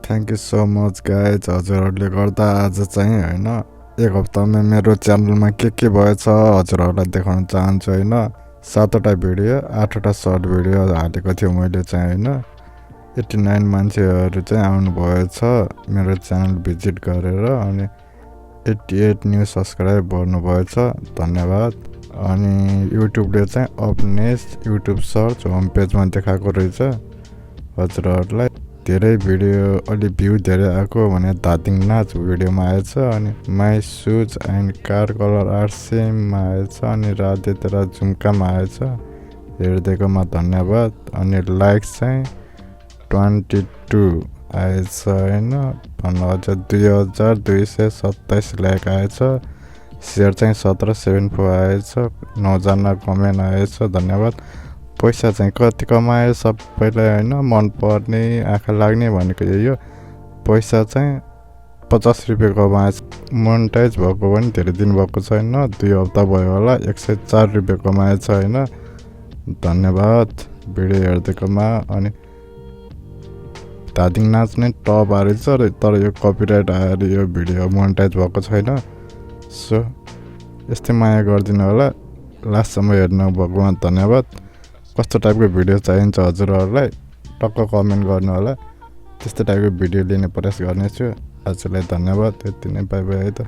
Thank you so much guys. हजुरहरूले गर्दा आज चाहिँ होइन एक हप्तामा मेरो च्यानलमा के भएछ हजुरहरूलाई देखाउन चाहन्छु होइन। 7वटा भिडियो 8वटा सर्ट भिडियो हालेको थियो मैले चाहिँ होइन। 89 मान्छेहरू चाहिँ आउनुभएछ मेरो च्यानल भिजिट गरेर, अनि 88 न्यू सब्सक्राइब गर्नुभएछ, धन्यवाद। अनि युट्युबले चाहिँ अपनेस्ट युट्युब सर्च होम पेजमा देखाएको रहेछ हजुरहरूलाई। धेरै भिडियो अलि भ्यू धेरै आएको भने धादिङ नाच भिडियोमा आएछ, अनि my shoes and car colour are सेममा आएछ, अनि राधे तेरा झुम्कामा आएछ। हेरिदिएकोमा धन्यवाद। अनि लाइक्स चाहिँ 22 आएछ होइन, भन्नु 2227 लाइक आएछ। सेयर चाहिँ 1774 आएछ, 9 जना कमेन्ट आएछ, धन्यवाद। पैसा चाहिँ कति कमाए सबैलाई होइन, मनपर्ने आँखा लाग्ने भनेको यो पैसा चाहिँ 50 रुपियाँ कमाएछ। मोनेटाइज भएको पनि धेरै दिन भएको छैन, 2 हप्ता भयो होला। 104 रुपियाँ कमाएछ होइन, धन्यवाद भिडियो हेरिदिएकोमा। अनि धादिङ नाच नै टप आएछ, तर यो कपिराइट आएर यो भिडियो मोनेटाइज भएको छैन। सो यस्तै माया गरिदिनु होला। लास्टसम्म हेर्नु भएकोमा धन्यवाद। कस्तो टाइपको भिडियो चाहिन्छ हजुरहरूलाई टक्क कमेन्ट गर्नु होला, त्यस्तो टाइपको भिडियो लिने प्रयास गर्नेछु। आजलाई धन्यवाद, यति नै, बाई बाई है त।